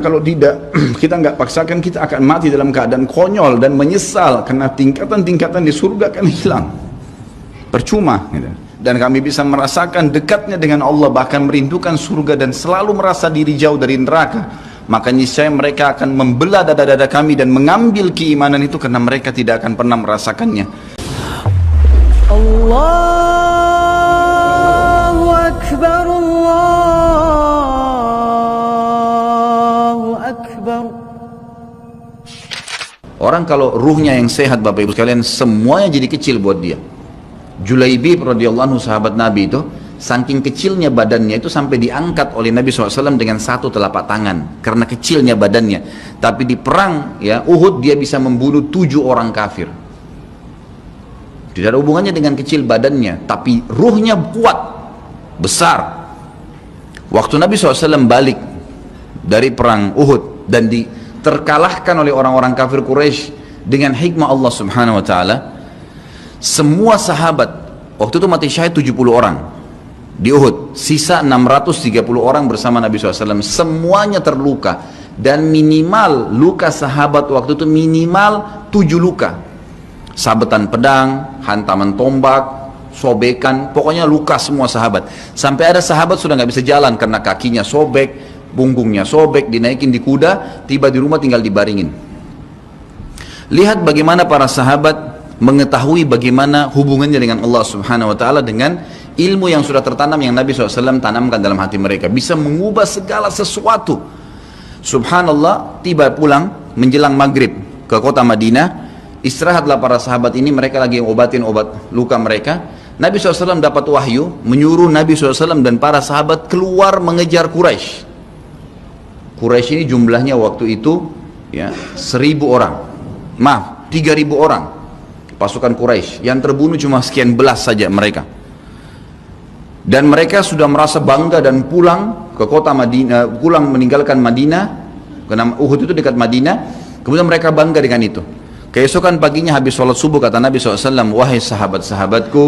kalau tidak kita nggak paksakan, kita akan mati dalam keadaan konyol dan menyesal karena tingkatan-tingkatan di surga akan hilang, percuma gitu. Dan kami bisa merasakan dekatnya dengan Allah, bahkan merindukan surga dan selalu merasa diri jauh dari neraka. Maka niscaya mereka akan membelah dada-dada kami dan mengambil keimanan itu karena mereka tidak akan pernah merasakannya. Allahu Akbar, Allahu Akbar. Orang kalau ruhnya yang sehat, Bapak Ibu sekalian, semuanya jadi kecil buat dia. Julaibib radhiyallahu anhu, sahabat Nabi itu, saking kecilnya badannya itu sampai diangkat oleh Nabi SAW dengan satu telapak tangan karena kecilnya badannya. Tapi di perang ya Uhud dia bisa membunuh 7 orang kafir. Tidak ada hubungannya dengan kecil badannya, tapi ruhnya kuat, besar. Waktu Nabi SAW balik dari perang Uhud dan terkalahkan oleh orang-orang kafir Quraisy dengan hikmah Allah Subhanahu wa taala, semua sahabat waktu itu mati syahid 70 orang di Uhud, sisa 630 orang bersama Nabi SAW, semuanya terluka. Dan minimal luka sahabat waktu itu minimal 7 luka, sabetan pedang, hantaman tombak, sobekan, pokoknya luka semua sahabat. Sampai ada sahabat sudah nggak bisa jalan karena kakinya sobek, punggungnya sobek, dinaikin di kuda, tiba di rumah tinggal dibaringin. Lihat bagaimana para sahabat mengetahui bagaimana hubungannya dengan Allah Subhanahu wa taala dengan ilmu yang sudah tertanam yang Nabi SAW tanamkan dalam hati mereka, bisa mengubah segala sesuatu. Subhanallah, tiba pulang menjelang maghrib ke kota Madinah, istirahatlah para sahabat ini, mereka lagi obatin obat luka mereka. Nabi SAW dapat wahyu menyuruh Nabi SAW dan para sahabat keluar mengejar Quraisy. Quraisy ini jumlahnya waktu itu ya 1.000 orang, maaf 3.000 orang pasukan Quraisy, yang terbunuh cuma sekian belas saja mereka. Dan mereka sudah merasa bangga dan pulang ke kota Madinah, pulang meninggalkan Madinah karena Uhud itu dekat Madinah. Kemudian mereka bangga dengan itu. Keesokan paginya habis sholat subuh kata Nabi SAW, wahai sahabat-sahabatku,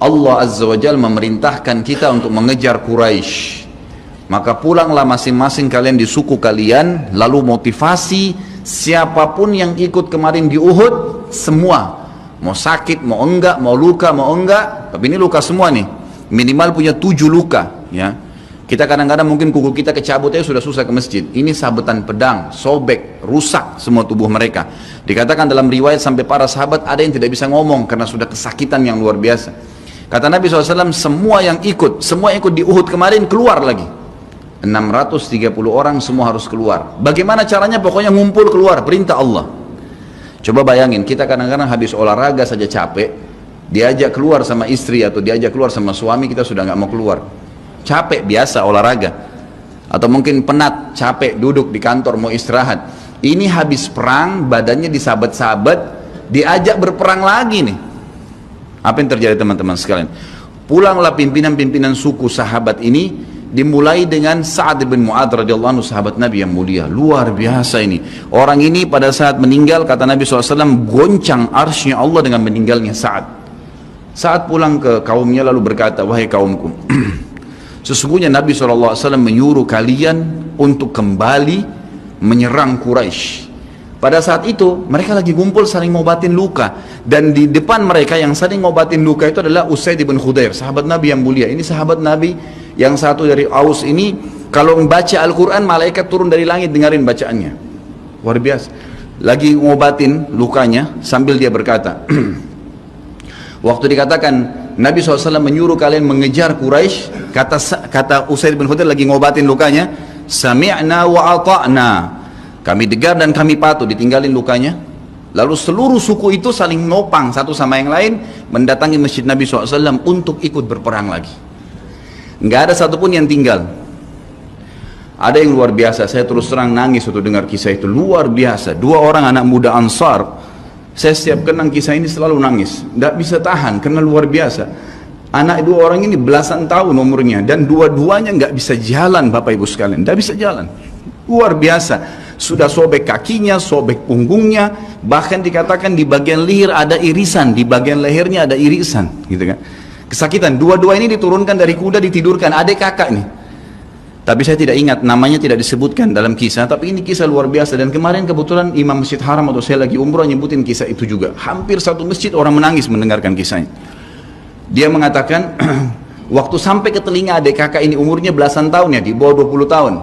Allah Azza wa Jalla memerintahkan kita untuk mengejar Quraisy. Maka pulanglah masing-masing kalian di suku kalian, lalu motivasi siapapun yang ikut kemarin di Uhud, semua mau sakit, mau enggak, mau luka, mau enggak, tapi ini luka semua nih, minimal punya 7 luka ya. Kita kadang-kadang mungkin kuku kita kecabut aja sudah susah ke masjid, ini sabetan pedang, sobek, rusak semua tubuh mereka. Dikatakan dalam riwayat sampai para sahabat ada yang tidak bisa ngomong karena sudah kesakitan yang luar biasa. Kata Nabi SAW, semua yang ikut di Uhud kemarin keluar lagi, 630 orang semua harus keluar. Bagaimana caranya? Pokoknya ngumpul keluar, perintah Allah. Coba bayangin, kita kadang-kadang habis olahraga saja capek, diajak keluar sama istri atau diajak keluar sama suami, kita sudah nggak mau keluar, capek biasa olahraga, atau mungkin penat, capek duduk di kantor mau istirahat. Ini habis perang, badannya disabet-sabet, diajak berperang lagi nih. Apa yang terjadi teman-teman sekalian? Pulanglah pimpinan-pimpinan suku sahabat ini, dimulai dengan Sa'ad bin Mu'adz radhiyallahu anhu, sahabat Nabi yang mulia, luar biasa ini. Orang ini pada saat meninggal, kata Nabi SAW, goncang arsy-Nya Allah dengan meninggalnya Sa'ad. Sa'ad pulang ke kaumnya lalu berkata, wahai kaumku, sesungguhnya Nabi SAW menyuruh kalian untuk kembali menyerang Quraisy. Pada saat itu mereka lagi kumpul saling ngobatin luka, dan di depan mereka yang saling ngobatin luka itu adalah Usaid bin Khudair, sahabat Nabi yang mulia. Ini sahabat Nabi yang satu dari Aus ini, kalau membaca Al-Quran malaikat turun dari langit dengarin bacaannya, luar biasa. Lagi ngobatin lukanya sambil dia berkata, waktu dikatakan Nabi SAW menyuruh kalian mengejar Quraisy, kata Usaid bin Khudair lagi ngobatin lukanya, sami'na wa ata'na, kami dengar dan kami patuh, ditinggalin lukanya. Lalu seluruh suku itu saling nopang satu sama yang lain, mendatangi masjid Nabi SAW untuk ikut berperang lagi. Nggak ada satupun yang tinggal. Ada yang luar biasa, saya terus terang nangis waktu dengar kisah itu, luar biasa. 2 orang anak muda Ansar, saya setiap kenang kisah ini selalu nangis, nggak bisa tahan karena luar biasa. Anak 2 orang ini belasan tahun umurnya, dan dua-duanya nggak bisa jalan, Bapak Ibu sekalian, nggak bisa jalan, luar biasa. Sudah sobek kakinya, sobek punggungnya, bahkan dikatakan di bagian leher ada irisan, di bagian lehernya ada irisan, gitu kan. Kesakitan. Dua-dua ini diturunkan dari kuda, ditidurkan, adik kakak nih. Tapi saya tidak ingat, namanya tidak disebutkan dalam kisah, tapi ini kisah luar biasa. Dan kemarin kebetulan Imam Masjid Haram atau saya lagi umrah nyebutin kisah itu juga. Hampir satu masjid orang menangis mendengarkan kisahnya. Dia mengatakan, waktu sampai ke telinga adik kakak ini umurnya belasan tahun ya, di bawah 20 tahun.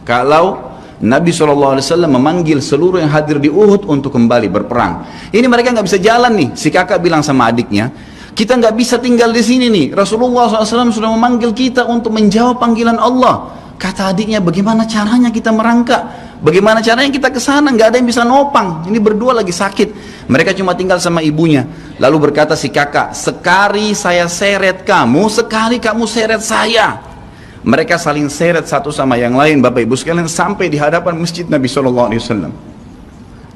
Kalau Nabi SAW memanggil seluruh yang hadir di Uhud untuk kembali berperang. Ini mereka nggak bisa jalan nih. Si kakak bilang sama adiknya, kita nggak bisa tinggal di sini nih. Rasulullah SAW sudah memanggil kita untuk menjawab panggilan Allah. Kata adiknya, bagaimana caranya kita merangkak? Bagaimana caranya kita ke sana? Nggak ada yang bisa nopang. Ini berdua lagi sakit. Mereka cuma tinggal sama ibunya. Lalu berkata si kakak, sekali saya seret kamu, sekali kamu seret saya. Mereka saling seret satu sama yang lain, Bapak Ibu sekalian, sampai di hadapan masjid Nabi SAW.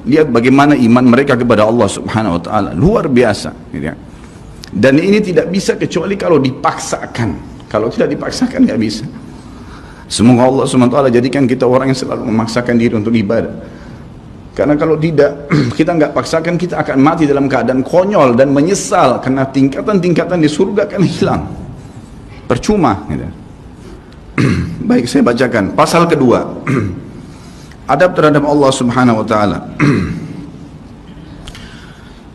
Lihat bagaimana iman mereka kepada Allah Subhanahu Wa Taala, luar biasa. Gitu ya. Dan ini tidak bisa kecuali kalau dipaksakan. Kalau tidak dipaksakan nggak bisa. Semoga Allah SWT jadikan kita orang yang selalu memaksakan diri untuk ibadah. Karena kalau tidak, kita nggak paksakan, kita akan mati dalam keadaan konyol dan menyesal. Karena tingkatan-tingkatan di surga akan hilang. Percuma. Gitu. Baik, saya bacakan. Pasal kedua. Adab terhadap Allah Subhanahu Wa Taala.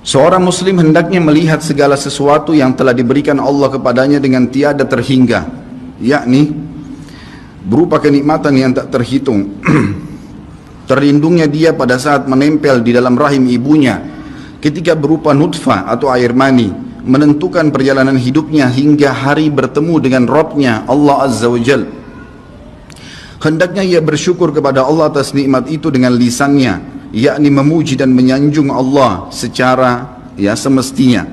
Seorang muslim hendaknya melihat segala sesuatu yang telah diberikan Allah kepadanya dengan tiada terhingga. Yakni berupa kenikmatan yang tak terhitung. Terlindungnya dia pada saat menempel di dalam rahim ibunya, ketika berupa nutfah atau air mani, menentukan perjalanan hidupnya hingga hari bertemu dengan Rabbnya Allah Azza wa Jal. Hendaknya ia bersyukur kepada Allah atas nikmat itu dengan lisannya, yakni memuji dan menyanjung Allah secara semestinya.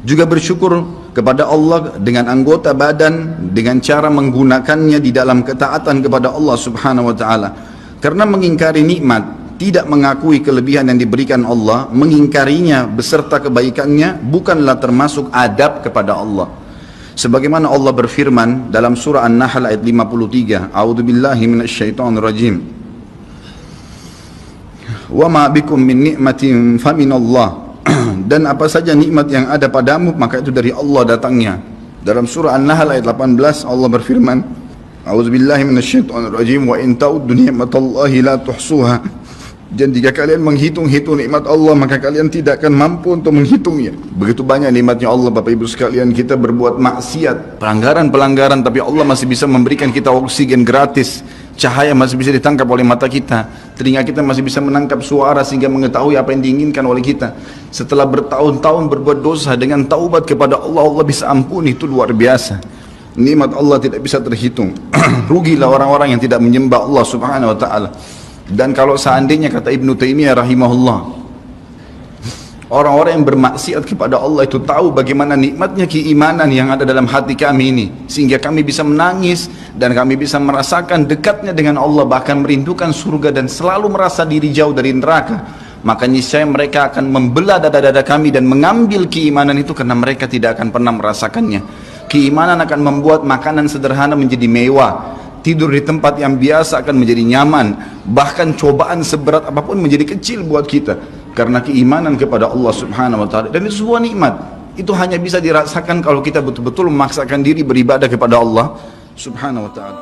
Juga bersyukur kepada Allah dengan anggota badan, dengan cara menggunakannya di dalam ketaatan kepada Allah Subhanahu Wa Taala. Karena mengingkari nikmat, tidak mengakui kelebihan yang diberikan Allah, mengingkarinya beserta kebaikannya, bukanlah termasuk adab kepada Allah. Sebagaimana Allah berfirman dalam surah An-Nahl ayat 53, A'udzubillahi minasyaitonirrajim. Wa ma bikum min ni'matin faminallah. Dan apa saja nikmat yang ada padamu, maka itu dari Allah datangnya. Dalam surah An-Nahl ayat 18 Allah berfirman, A'udzubillahi minasyaitonirrajim, wa in ta'uddu ni'matallahi la tuhsuha. Dan jika kalian menghitung-hitung nikmat Allah, maka kalian tidak akan mampu untuk menghitungnya. Begitu banyak nikmatnya Allah, Bapak Ibu sekalian. Kita berbuat maksiat, pelanggaran-pelanggaran, tapi Allah masih bisa memberikan kita oksigen gratis. Cahaya masih bisa ditangkap oleh mata kita, telinga kita masih bisa menangkap suara sehingga mengetahui apa yang diinginkan oleh kita. Setelah bertahun-tahun berbuat dosa, dengan taubat kepada Allah, Allah bisa ampuni. Itu luar biasa. Nikmat Allah tidak bisa terhitung. Rugilah orang-orang yang tidak menyembah Allah Subhanahu Wa Taala. Dan kalau seandainya, kata Ibnu Taimiyah rahimahullah, orang-orang yang bermaksiat kepada Allah itu tahu bagaimana nikmatnya keimanan yang ada dalam hati kami ini, sehingga kami bisa menangis dan kami bisa merasakan dekatnya dengan Allah, bahkan merindukan surga dan selalu merasa diri jauh dari neraka, maka niscaya mereka akan membelah dada-dada kami dan mengambil keimanan itu, karena mereka tidak akan pernah merasakannya. Keimanan akan membuat makanan sederhana menjadi mewah, tidur di tempat yang biasa akan menjadi nyaman, bahkan cobaan seberat apapun menjadi kecil buat kita, karena keimanan kepada Allah Subhanahu Wa Taala. Dan itu sebuah nikmat. Itu hanya bisa dirasakan kalau kita betul-betul memaksakan diri beribadah kepada Allah Subhanahu Wa Taala.